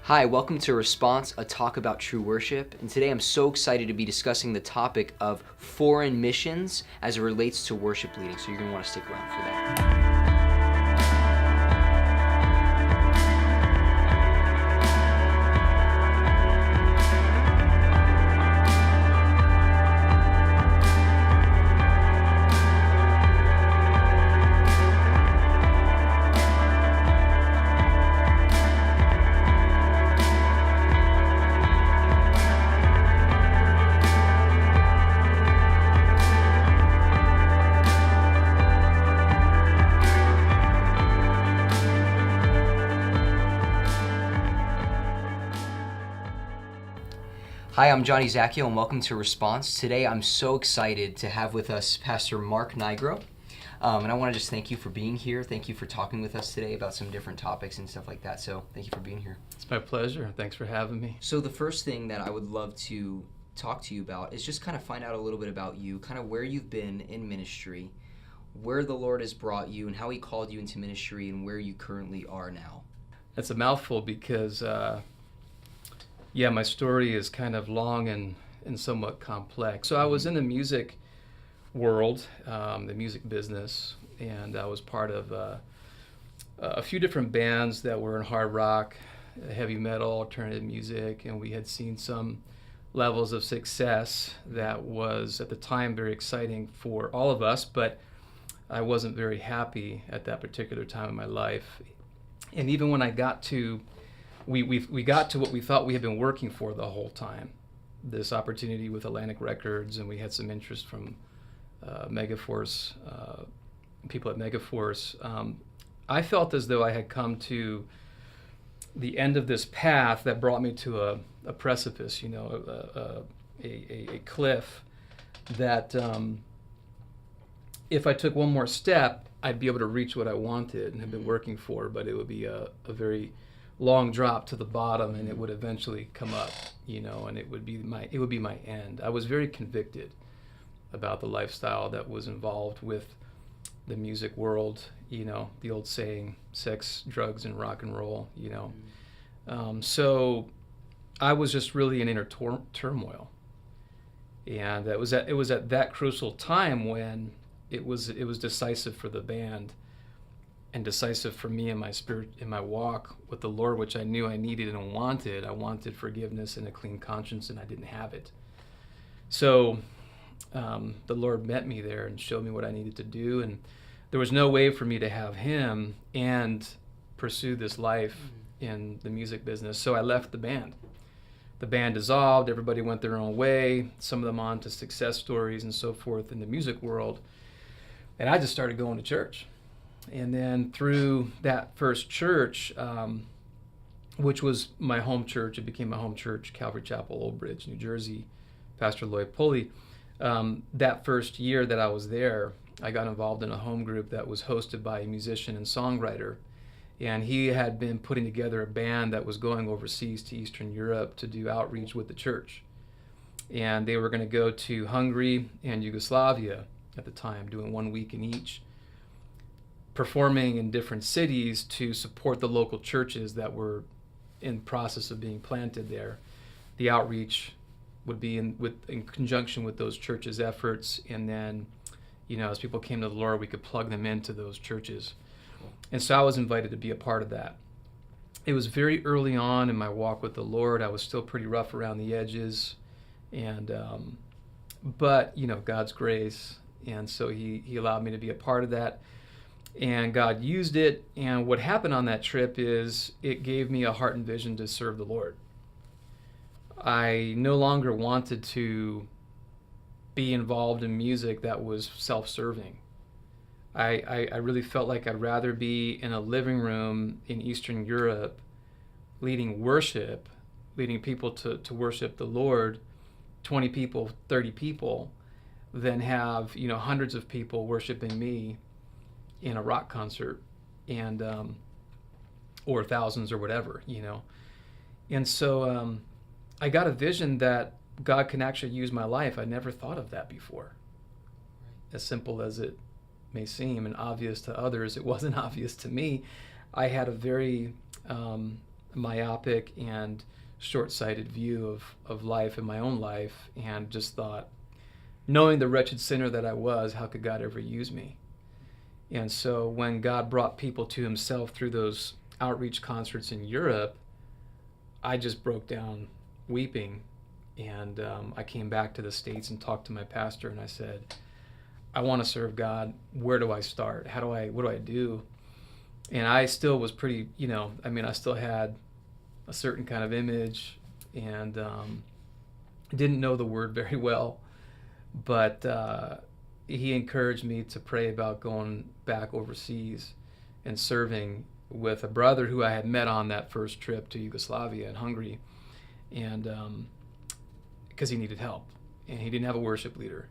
Hi, welcome to Response, a talk about true worship. And today I'm so excited to be discussing the topic of foreign missions as it relates to worship leading. So you're going to want to stick around for that. Hi, I'm Johnny Zacchio, and welcome to Response. Today, I'm so excited to have with us Pastor Mark Nigro. And I want to just thank you for being here. Thank you for talking with us today about some different topics and stuff like that. So thank you for being here. It's my pleasure. Thanks for having me. So the first thing that I would love to talk to you about is just kind of find out a little bit about you, kind of where you've been in ministry, where the Lord has brought you, and how He called you into ministry, and where you currently are now. That's a mouthful because my story is kind of long and somewhat complex. So I was in the music world, the music business, and I was part of a few different bands that were in hard rock, heavy metal, alternative music, and we had seen some levels of success that was at the time very exciting for all of us, but I wasn't very happy at that particular time in my life. And even when I got to We got to what we thought we had been working for the whole time, this opportunity with Atlantic Records, and we had some interest from Megaforce, people at Megaforce. I felt as though I had come to the end of this path that brought me to a precipice, a cliff that if I took one more step, I'd be able to reach what I wanted and had been working for, but it would be a very long drop to the bottom, and it would eventually come up, and it would be my end. I was very convicted about the lifestyle that was involved with the music world, the old saying, sex, drugs, and rock and roll, So I was just really in inner turmoil. And it was at that crucial time when it was decisive for the band and decisive for me in my spirit, in my walk with the Lord, which I knew I needed and wanted. I wanted forgiveness and a clean conscience, and I didn't have it. So the Lord met me there and showed me what I needed to do, and there was no way for me to have Him and pursue this life in the music business. So I left the band. The band dissolved. Everybody went their own way, some of them on to success stories and so forth in the music world, and I just started going to church. And then through that first church, which was my home church, it became my home church, Calvary Chapel, Old Bridge, New Jersey, Pastor Lloyd Pulley. That first year that I was there, I got involved in a home group that was hosted by a musician and songwriter. And he had been putting together a band that was going overseas to Eastern Europe to do outreach with the church. And they were going to go to Hungary and Yugoslavia at the time, doing 1 week in each, performing in different cities to support the local churches that were in process of being planted there. The outreach would be in conjunction with those churches' efforts, and then, as people came to the Lord, we could plug them into those churches. And so I was invited to be a part of that. It was very early on in my walk with the Lord. I was still pretty rough around the edges, and but God's grace, and so He allowed me to be a part of that. And God used it, and what happened on that trip is it gave me a heart and vision to serve the Lord. I no longer wanted to be involved in music that was self-serving. I really felt like I'd rather be in a living room in Eastern Europe leading worship, leading people to worship the Lord, 20 people, 30 people, than have hundreds of people worshiping me in a rock concert, and or thousands or whatever, And so I got a vision that God can actually use my life. I never thought of that before. As simple as it may seem and obvious to others, it wasn't obvious to me. I had a very myopic and short-sighted view of life and my own life, and just thought, knowing the wretched sinner that I was, how could God ever use me? And so when God brought people to himself through those outreach concerts in Europe, I just broke down weeping. And I came back to the States and talked to my pastor, and I said, I want to serve God. Where do I start? What do I do? And I still was pretty, I still had a certain kind of image, and didn't know the word very well. But he encouraged me to pray about going back overseas and serving with a brother who I had met on that first trip to Yugoslavia and Hungary, and because he needed help, and he didn't have a worship leader.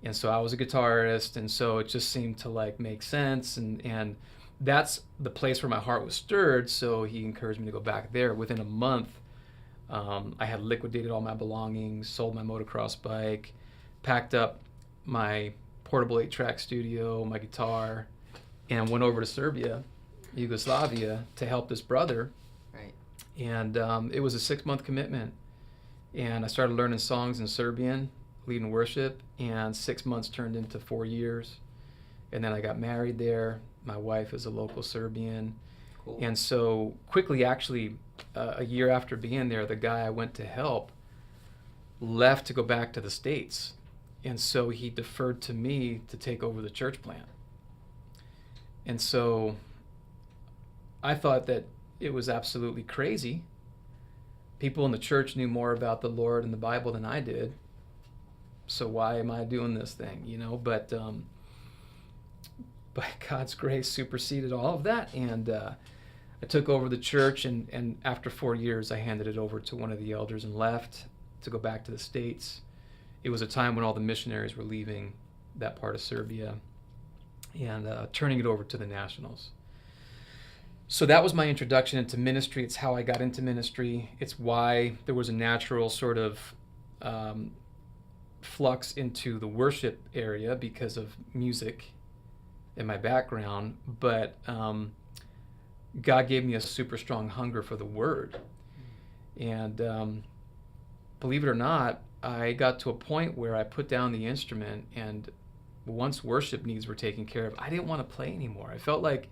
And so I was a guitarist, and so it just seemed to like make sense, and that's the place where my heart was stirred. So he encouraged me to go back there. Within a month, I had liquidated all my belongings, sold my motocross bike, packed up my portable 8-track studio, my guitar, and went over to Serbia, Yugoslavia, to help this brother. Right. And it was a 6-month commitment. And I started learning songs in Serbian, leading worship, and 6 months turned into 4 years. And then I got married there. My wife is a local Serbian. Cool. And so quickly, actually, a year after being there, the guy I went to help left to go back to the States. And so he deferred to me to take over the church plant. And so I thought that it was absolutely crazy. People in the church knew more about the Lord and the Bible than I did. So why am I doing this thing, But by God's grace superseded all of that. And I took over the church, and after 4 years, I handed it over to one of the elders and left to go back to the States. It was a time when all the missionaries were leaving that part of Serbia and turning it over to the nationals. So that was my introduction into ministry. It's how I got into ministry. It's why there was a natural sort of flux into the worship area because of music and my background. But God gave me a super strong hunger for the Word. And believe it or not, I got to a point where I put down the instrument, and once worship needs were taken care of, I didn't want to play anymore. I felt like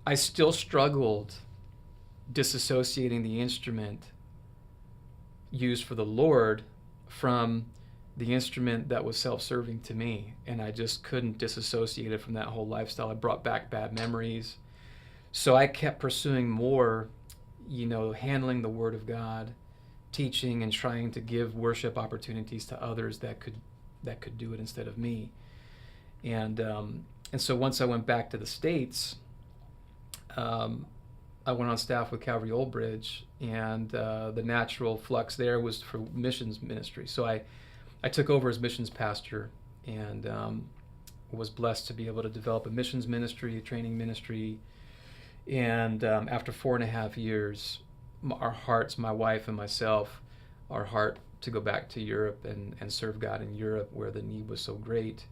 I still struggled disassociating the instrument used for the Lord from the instrument that was self-serving to me, and I just couldn't disassociate it from that whole lifestyle. It brought back bad memories. So I kept pursuing more, handling the Word of God, teaching and trying to give worship opportunities to others that could do it instead of me. And so once I went back to the States, I went on staff with Calvary Old Bridge, and the natural flux there was for missions ministry. So I took over as missions pastor, and was blessed to be able to develop a missions ministry, a training ministry. And after 4.5 years, our hearts, my wife and myself, our heart to go back to Europe and serve God in Europe, where the need was so great,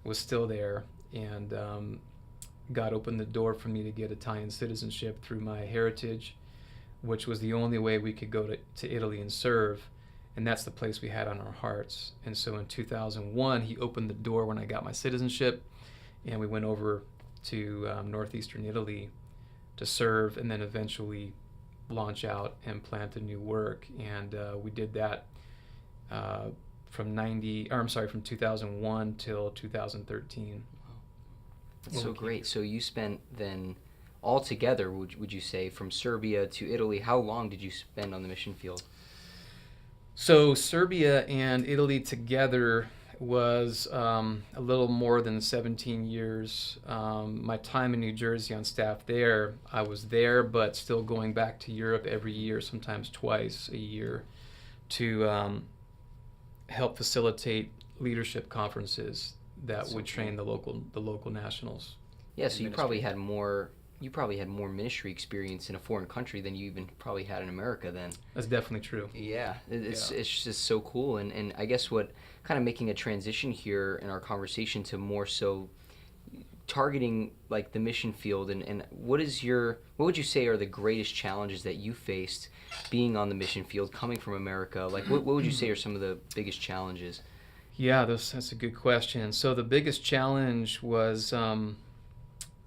was still there. And God opened the door for me to get Italian citizenship through my heritage, which was the only way we could go to Italy and serve. And that's the place we had on our hearts. And so in 2001, he opened the door when I got my citizenship, and we went over to northeastern Italy to serve, and then eventually launch out and plant a new work. And we did that from 2001 till 2013. That's so great. So you spent then, altogether, would you say, from Serbia to Italy, how long did you spend on the mission field? So Serbia and Italy together was a little more than 17 years. My time in New Jersey on staff there, I was there, but still going back to Europe every year, sometimes twice a year, to help facilitate leadership conferences that would train the local nationals. Yeah, so you probably had more ministry experience in a foreign country than you even probably had in America then. That's definitely true. Yeah, it's just so cool. And I guess what kind of making a transition here in our conversation to more so targeting like the mission field, and what would you say are the greatest challenges that you faced being on the mission field, coming from America? Like, what would you say are some of the biggest challenges? Yeah, that's a good question. So the biggest challenge was, well,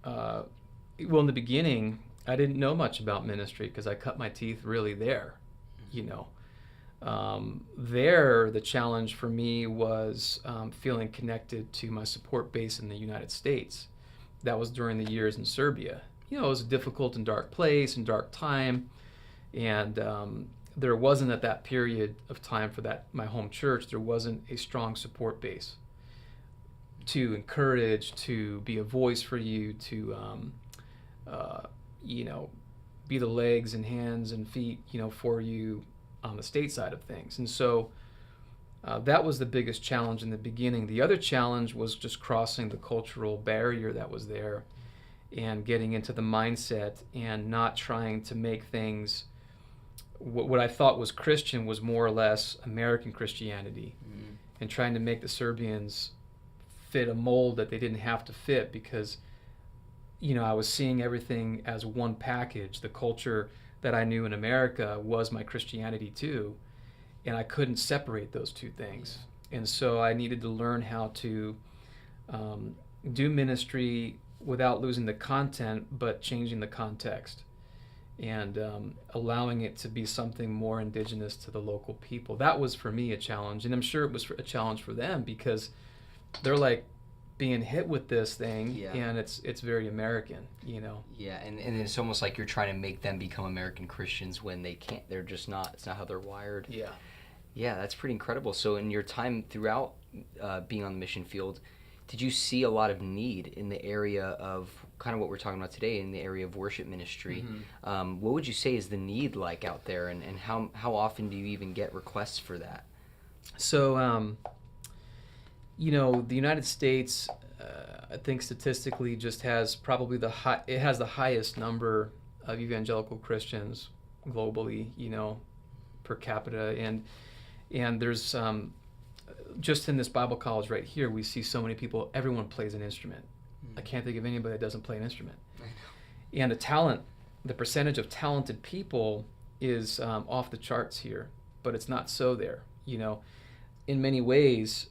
in the beginning, I didn't know much about ministry because I cut my teeth really there, you know. There, the challenge for me was feeling connected to my support base in the United States. That was during the years in Serbia. You know, it was a difficult and dark place and dark time, and there wasn't at that period of time for my home church, there wasn't a strong support base to encourage, to be a voice for you, to you know, be the legs and hands and feet, you know, for you on the state side of things. And so that was the biggest challenge in the beginning. The other challenge was just crossing the cultural barrier that was there and getting into the mindset and not trying to make things what I thought was Christian was more or less American Christianity, and trying to make the Serbians fit a mold that they didn't have to fit, because, you know, I was seeing everything as one package. The culture that I knew in America was my Christianity too, and I couldn't separate those two things. And so I needed to learn how to do ministry without losing the content, but changing the context, and allowing it to be something more indigenous to the local people. That was for me a challenge, and I'm sure it was a challenge for them, because they're like being hit with this thing, and it's very American, you know. Yeah, and it's almost like you're trying to make them become American Christians when they can't. They're just not. It's not how they're wired. Yeah, that's pretty incredible. So in your time throughout being on the mission field, did you see a lot of need in the area of kind of what we're talking about today, in the area of worship ministry? What would you say is the need like out there, and how often do you even get requests for that? So, you know, the United States, I think statistically just has probably the highest number of evangelical Christians globally, you know, per capita, and there's just in this Bible college right here, we see so many people. Everyone plays an instrument. I can't think of anybody that doesn't play an instrument. And the percentage of talented people is off the charts here, but it's not so there. You know, in many ways,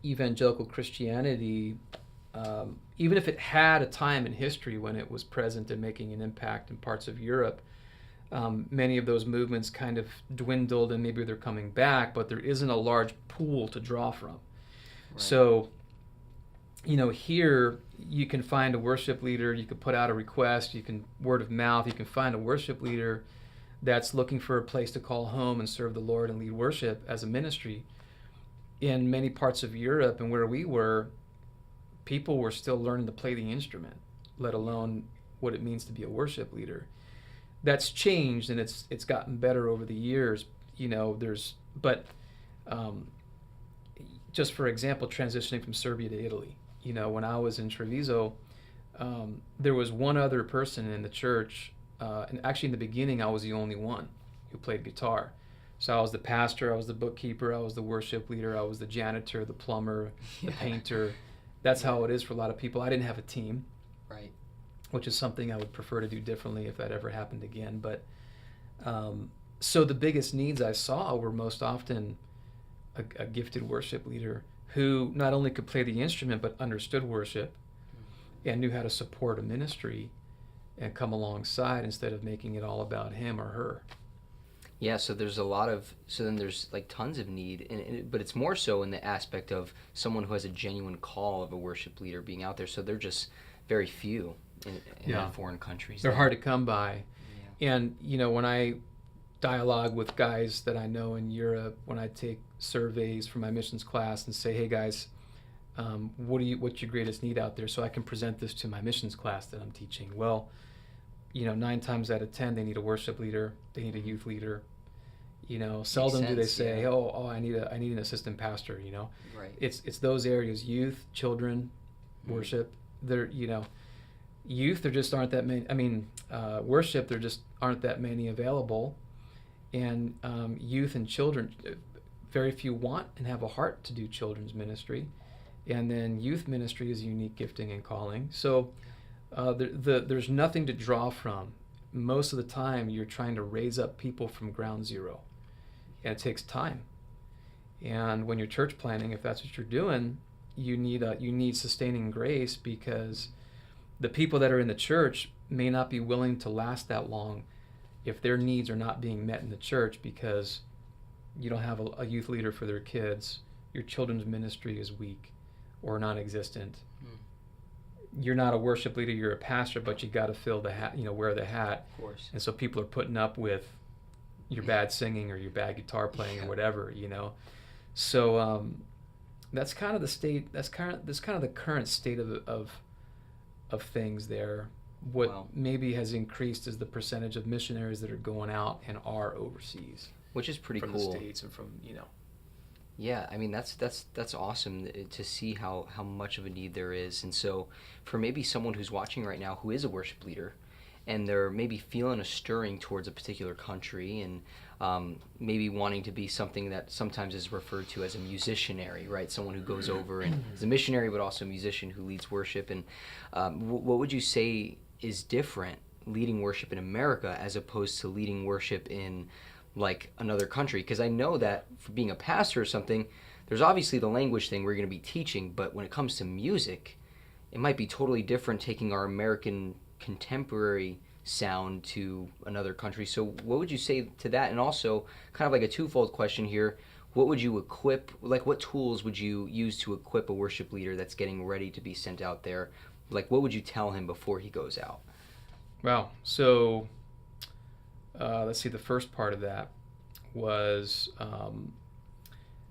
evangelical Christianity, even if it had a time in history when it was present and making an impact in parts of Europe, many of those movements kind of dwindled, and maybe they're coming back, but there isn't a large pool to draw from. Right. So, you know, here you can find a worship leader, you can put out a request, you can word of mouth, you can find a worship leader that's looking for a place to call home and serve the Lord and lead worship as a ministry. In many parts of Europe and where we were, people were still learning to play the instrument, let alone what it means to be a worship leader. That's changed, and it's gotten better over the years. You know, but just for example, transitioning from Serbia to Italy. You know, when I was in Treviso, there was one other person in the church, and actually in the beginning I was the only one who played guitar. So I was the pastor, I was the bookkeeper, I was the worship leader, I was the janitor, the plumber, the painter. That's how it is for a lot of people. I didn't have a team. Right. Which is something I would prefer to do differently if that ever happened again. But so the biggest needs I saw were most often a gifted worship leader who not only could play the instrument but understood worship and knew how to support a ministry and come alongside instead of making it all about him or her. Yeah, so then there's like tons of need, but it's more so in the aspect of someone who has a genuine call of a worship leader being out there. So they're just very few in foreign countries. They're hard to come by. Yeah. And, you know, when I dialogue with guys that I know in Europe, when I take surveys for my missions class and say, hey guys, what's your greatest need out there, so I can present this to my missions class that I'm teaching? Well, you know, 9 times out of 10, they need a worship leader, they need a youth leader. You know, seldom do they say, I need an assistant pastor. You know, right? It's those areas: youth, children, worship. They're, you know, youth, there just aren't that many. I mean, worship, there just aren't that many available, and youth and children, very few want and have a heart to do children's ministry, And then youth ministry is a unique gifting and calling. So there's nothing to draw from. Most of the time, you're trying to raise up people from ground zero, and it takes time. And when you're church planting, if that's what you're doing, you need sustaining grace, because the people that are in the church may not be willing to last that long if their needs are not being met in the church, because you don't have a youth leader for their kids, your children's ministry is weak or non-existent. You're not a worship leader, you're a pastor, but you got to fill the hat, wear the hat. Of course. And so people are putting up with your bad singing or your bad guitar playing or whatever, So that's kind of the state. That's kind of the current state of things there. What maybe has increased is the percentage of missionaries that are going out and are overseas, which is pretty from cool. The States and from Yeah, I mean that's awesome to see how much of a need there is. And so for maybe someone who's watching right now who is a worship leader, and they're maybe feeling a stirring towards a particular country, and maybe wanting to be something that sometimes is referred to as a musicianary, right? Someone who goes over and is a missionary, but also a musician who leads worship. And what would you say is different leading worship in America as opposed to leading worship in like another country? Because I know that for being a pastor or something, there's obviously the language thing where you're going to be teaching, but when it comes to music, it might be totally different taking our American contemporary sound to another country. So what would you say to that? And also kind of like a twofold question here, what would you equip, like what tools would you use to equip a worship leader that's getting ready to be sent out there? Like what would you tell him before he goes out? Wow. So let's see, the first part of that was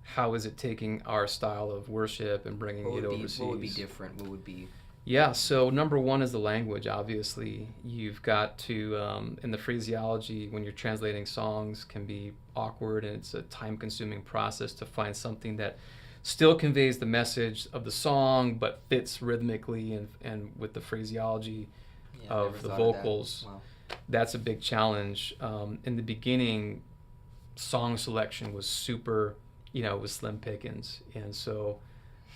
how is it taking our style of worship and bringing it overseas? What would be different? What would be... Yeah, so number one is the language, obviously. You've got to, in the phraseology, when you're translating songs, can be awkward, and it's a time-consuming process to find something that still conveys the message of the song, but fits rhythmically and with the phraseology of the vocals. Wow. That's a big challenge. In the beginning, song selection was super, it was slim pickings, and so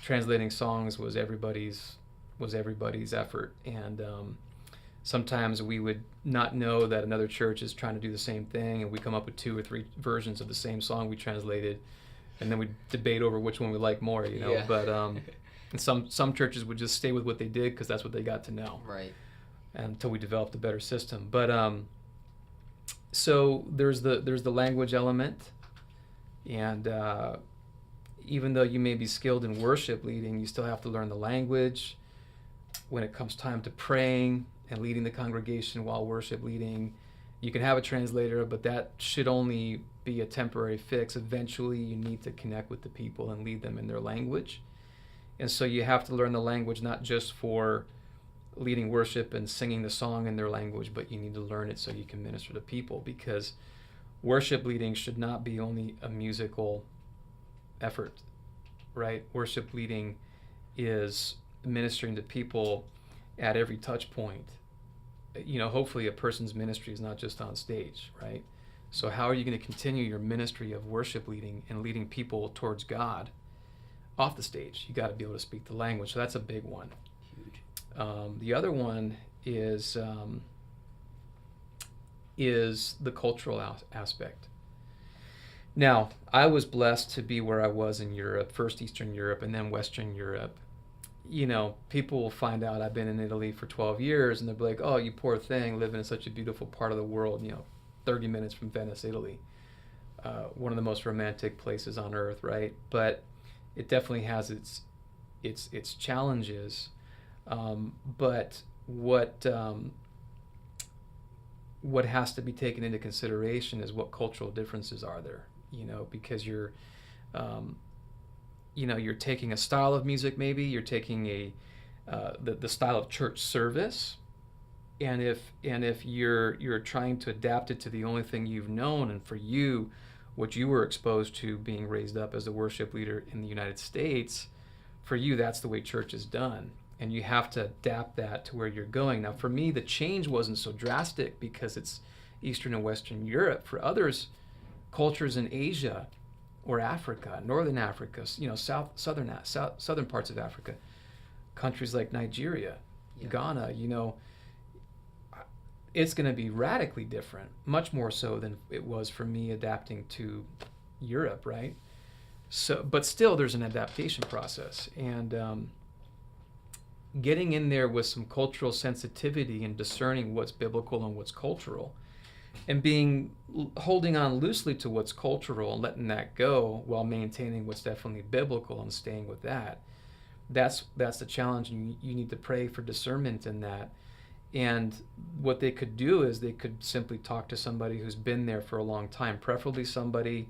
translating songs was everybody's effort. And sometimes we would not know that another church is trying to do the same thing, and we come up with 2 or 3 versions of the same song we translated, and then we debate over which one we like more. Yeah. But and some churches would just stay with what they did because that's what they got to know. Right. Until we developed a better system. But so there's the language element, and even though you may be skilled in worship leading, you still have to learn the language. When it comes time to praying and leading the congregation while worship leading, you can have a translator, but that should only be a temporary fix. Eventually, you need to connect with the people and lead them in their language. And so you have to learn the language not just for leading worship and singing the song in their language, but you need to learn it so you can minister to people, because worship leading should not be only a musical effort, right? Worship leading is ministering to people at every touch point. Hopefully a person's ministry is not just on stage, right? So how are you going to continue your ministry of worship leading and leading people towards God off the stage? You got to be able to speak the language. So that's a big one. Huge. The other one is the cultural aspect. Now, I was blessed to be where I was in Europe, first Eastern Europe and then Western Europe. People will find out I've been in Italy for 12 years, and they'll be like, oh, you poor thing, living in such a beautiful part of the world, 30 minutes from Venice, Italy. One of the most romantic places on earth, right? But it definitely has its challenges. But what has to be taken into consideration is what cultural differences are there, because you're taking a style of music, maybe you're taking the style of church service, and if you're trying to adapt it to the only thing you've known, and for you, what you were exposed to being raised up as a worship leader in the United States, for you that's the way church is done, and you have to adapt that to where you're going. Now, for me, the change wasn't so drastic because it's Eastern and Western Europe. For others, cultures in Asia, or Africa, Northern Africa, southern parts of Africa, countries like Nigeria, Yeah. Ghana, it's going to be radically different, much more so than it was for me adapting to Europe, right? So, but still, there's an adaptation process, and getting in there with some cultural sensitivity and discerning what's biblical and what's cultural, and holding on loosely to what's cultural and letting that go while maintaining what's definitely biblical and staying with that. That's the challenge, and you need to pray for discernment in that. And what they could do is they could simply talk to somebody who's been there for a long time, preferably somebody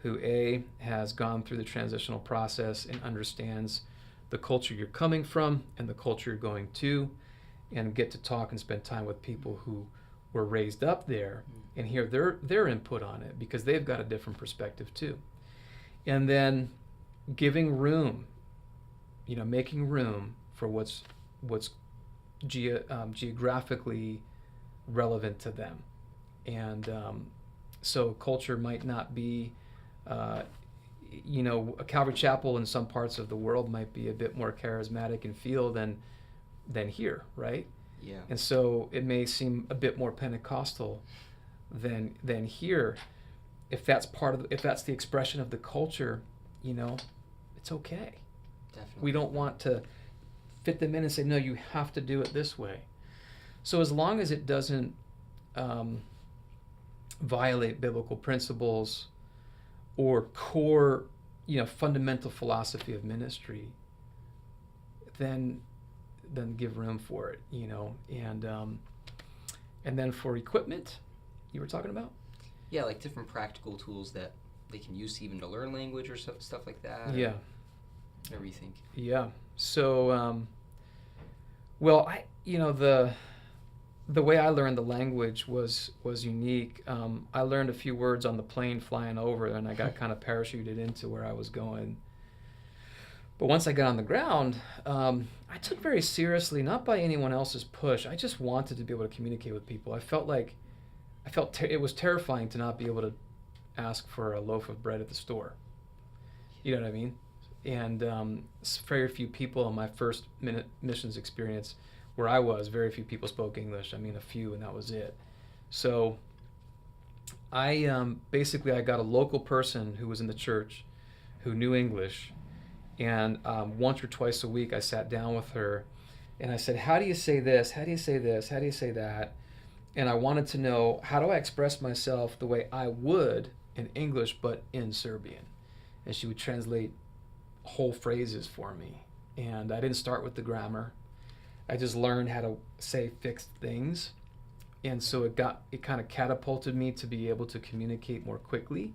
who has gone through the transitional process and understands the culture you're coming from and the culture you're going to, and get to talk and spend time with people who were raised up there and hear their input on it, because they've got a different perspective too. And then giving room, making room for what's geographically relevant to them. And so culture might not be, a Calvary Chapel in some parts of the world might be a bit more charismatic in feel than here, right? Yeah. And so it may seem a bit more Pentecostal than here. If that's the expression of the culture, it's okay. Definitely. We don't want to fit them in and say, no, you have to do it this way. So as long as it doesn't violate biblical principles or core, fundamental philosophy of ministry, then give room for it, and then for equipment, you were talking about? Yeah, like different practical tools that they can use even to learn language or stuff like that. Yeah. Whatever you think. Yeah. So, well, the way I learned the language was unique. I learned a few words on the plane flying over, and I got kind of parachuted into where I was going. But once I got on the ground, I took very seriously, not by anyone else's push. I just wanted to be able to communicate with people. I felt it was terrifying to not be able to ask for a loaf of bread at the store. You know what I mean? And very few people in my first missions experience where I was, very few people spoke English. I mean, a few, and that was it. So I got a local person who was in the church who knew English, and once or twice a week I sat down with her and I said, how do you say this? How do you say this? How do you say that? And I wanted to know, how do I express myself the way I would in English but in Serbian? And she would translate whole phrases for me. And I didn't start with the grammar. I just learned how to say fixed things. And so it kind of catapulted me to be able to communicate more quickly.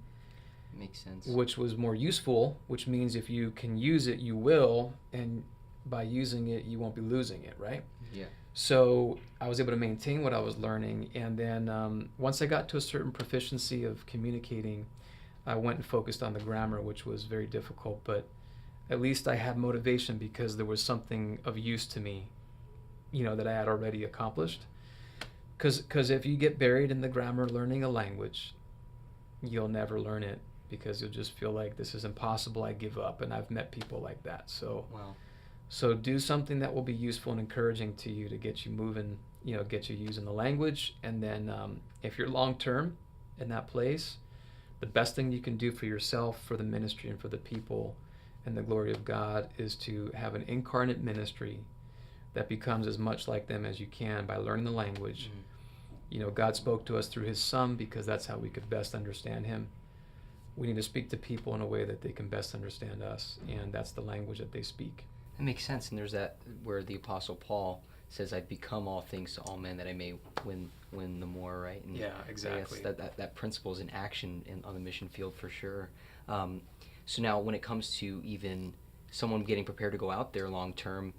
Makes sense. Which was more useful, which means if you can use it, you will, and by using it, you won't be losing it, right? Yeah. So I was able to maintain what I was learning, and then once I got to a certain proficiency of communicating, I went and focused on the grammar, which was very difficult, but at least I had motivation because there was something of use to me, that I had already accomplished. Because if you get buried in the grammar learning a language, you'll never learn it, because you'll just feel like this is impossible, I give up. And I've met people like that. So Wow. So do something that will be useful and encouraging to you to get you moving, get you using the language. And then if you're long-term in that place, the best thing you can do for yourself, for the ministry, and for the people and the glory of God is to have an incarnate ministry that becomes as much like them as you can by learning the language. God spoke to us through his son because that's how we could best understand him. We need to speak to people in a way that they can best understand us, and that's the language that they speak. That makes sense. And there's that where the Apostle Paul says, I've become all things to all men that I may win the more, right? And Yeah, exactly. That principle is in action on the mission field for sure. So now when it comes to even someone getting prepared to go out there long term,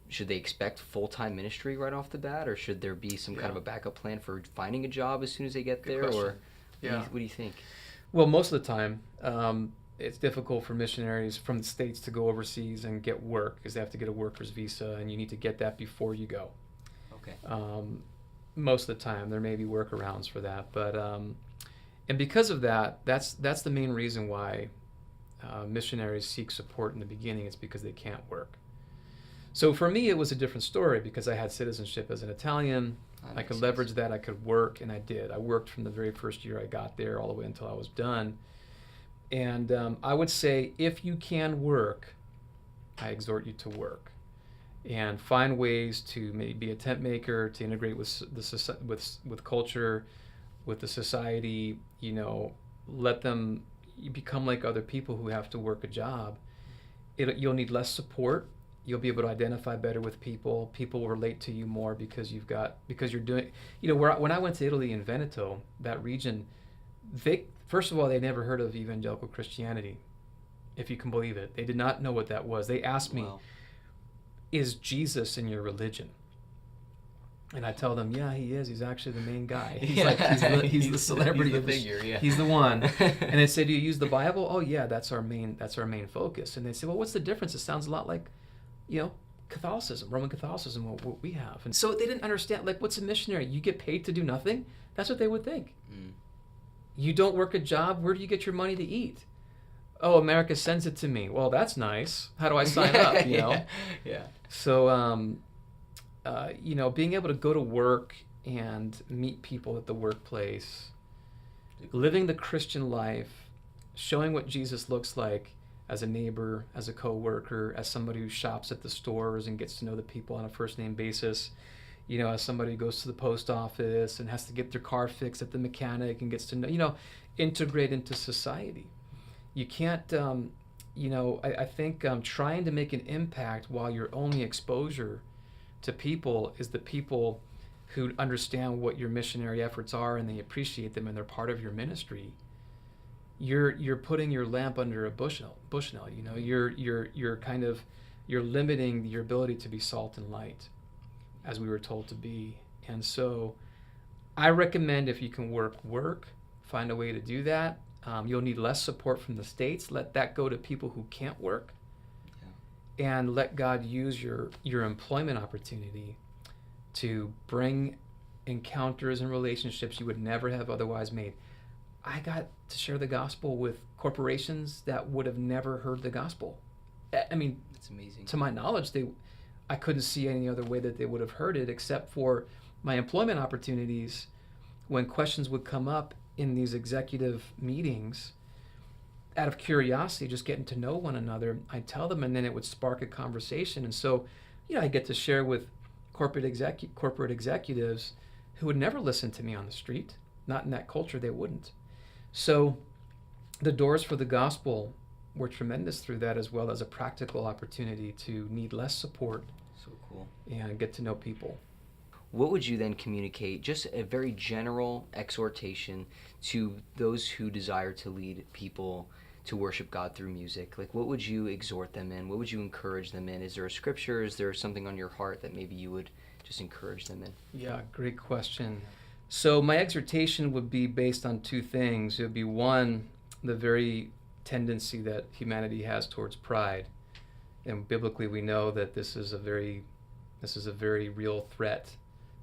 should they expect full-time ministry right off the bat, or should there be some kind of a backup plan for finding a job as soon as they get there? Or what do you think? Well, most of the time, it's difficult for missionaries from the States to go overseas and get work because they have to get a worker's visa, and you need to get that before you go. Okay. Most of the time, there may be workarounds for that, but And because of that, that's the main reason why missionaries seek support in the beginning. It's because they can't work. So for me, it was a different story because I had citizenship as an Italian. I could leverage that. I could work, and I did. I worked from the very first year I got there all the way until I was done. And I would say, if you can work, I exhort you to work, and find ways to maybe be a tent maker, to integrate with with culture, with the society. You know, let them you become like other people who have to work a job. You'll need less support. You'll be able to identify better with people. People will relate to you more because you're doing. You know, when I went to Italy in Veneto, that region, first of all, they never heard of evangelical Christianity, if you can believe it. They did not know what that was. They asked me, Wow. "Is Jesus in your religion?" And I tell them, "Yeah, he is. He's actually the main guy. He's the celebrity of the figure. Yeah, he's the one." And they say, "Do you use the Bible?" "Oh yeah, that's our main focus." And they say, "Well, what's the difference? It sounds a lot like, Catholicism, Roman Catholicism, what we have." And so they didn't understand, like, what's a missionary? You get paid to do nothing? That's what they would think. Mm. You don't work a job? Where do you get your money to eat? "Oh, America sends it to me." "Well, that's nice. How do I sign up?" Yeah. So, being able to go to work and meet people at the workplace, living the Christian life, showing what Jesus looks like as a neighbor, as a co-worker, as somebody who shops at the stores and gets to know the people on a first-name basis, as somebody who goes to the post office and has to get their car fixed at the mechanic and gets to know, integrate into society. You can't, I think trying to make an impact while your only exposure to people is the people who understand what your missionary efforts are and they appreciate them and they're part of your ministry. You're putting your lamp under a bushel. You're limiting your ability to be salt and light, as we were told to be. And so I recommend, if you can work, find a way to do that. You'll need less support from the states. Let that go to people who can't work. Yeah. And let God use your employment opportunity to bring encounters and relationships you would never have otherwise made. I got to share the gospel with corporations that would have never heard the gospel. I mean, that's amazing. To my knowledge, I couldn't see any other way that they would have heard it except for my employment opportunities. When questions would come up in these executive meetings, out of curiosity, just getting to know one another, I'd tell them, and then it would spark a conversation. And so, I get to share with corporate executives who would never listen to me on the street. Not in that culture, they wouldn't. So the doors for the gospel were tremendous through that, as well as a practical opportunity to need less support. So cool. And get to know people. What would you then communicate, just a very general exhortation to those who desire to lead people to worship God through music? Like, what would you exhort them in? What would you encourage them in? Is there a scripture? Is there something on your heart that maybe you would just encourage them in? Yeah, great question. So my exhortation would be based on two things. It would be, one, the very tendency that humanity has towards pride. And biblically we know that this is a very real threat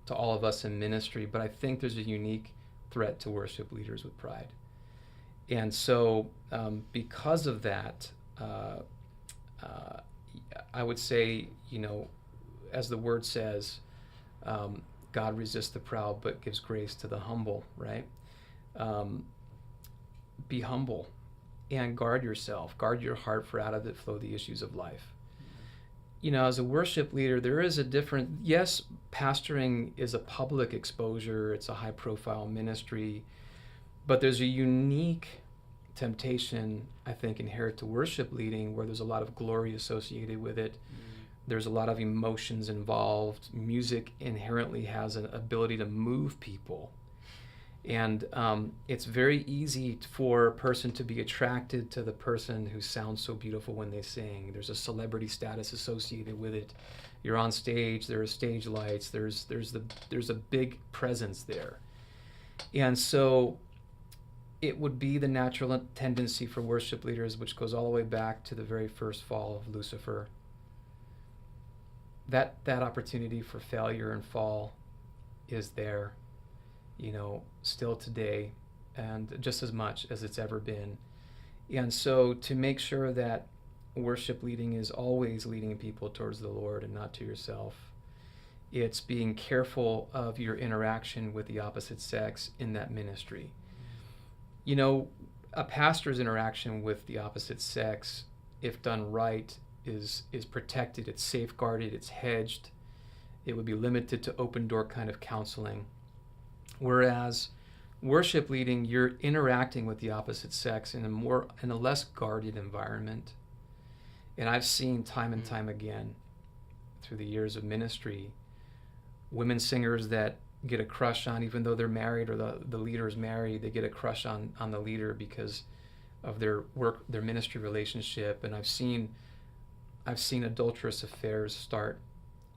to all of us in ministry, but I think there's a unique threat to worship leaders with pride. And so because of that, I would say, as the word says, God resists the proud but gives grace to the humble, right? Be humble and guard yourself. Guard your heart, for out of it flow the issues of life. As a worship leader, there is a different, yes, pastoring is a public exposure, it's a high-profile ministry, but there's a unique temptation, I think, inherent to worship leading, where there's a lot of glory associated with it. There's a lot of emotions involved. Music inherently has an ability to move people. And it's very easy for a person to be attracted to the person who sounds so beautiful when they sing. There's a celebrity status associated with it. You're on stage, there are stage lights, there's a big presence there. And so it would be the natural tendency for worship leaders, which goes all the way back to the very first fall of Lucifer. That opportunity for failure and fall is there, still today, and just as much as it's ever been. And so to make sure that worship leading is always leading people towards the Lord and not to yourself, it's being careful of your interaction with the opposite sex in that ministry. You know, a pastor's interaction with the opposite sex, if done right, is protected, it's safeguarded, it's hedged. It would be limited to open door kind of counseling. Whereas worship leading, you're interacting with the opposite sex in a less guarded environment. And I've seen time and time again through the years of ministry, women singers that get a crush on, even though they're married or the leader is married, they get a crush on the leader because of their work, their ministry relationship. And I've seen adulterous affairs start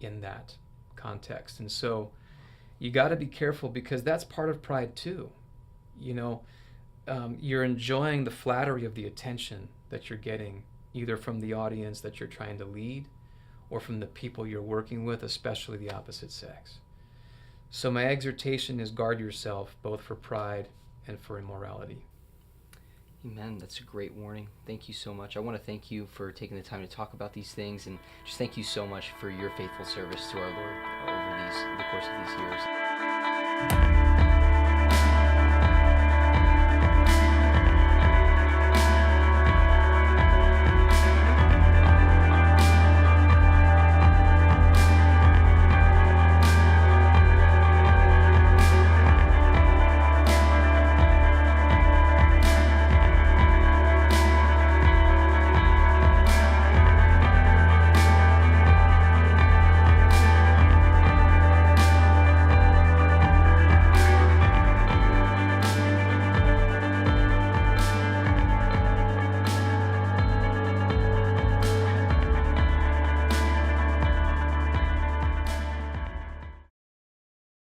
in that context. And so you got to be careful, because that's part of pride too. You know, you're enjoying the flattery of the attention that you're getting, either from the audience that you're trying to lead or from the people you're working with, especially the opposite sex. So my exhortation is guard yourself both for pride and for immorality. Amen. That's a great warning. Thank you so much. I want to thank you for taking the time to talk about these things, and just thank you so much for your faithful service to our Lord over the course of these years.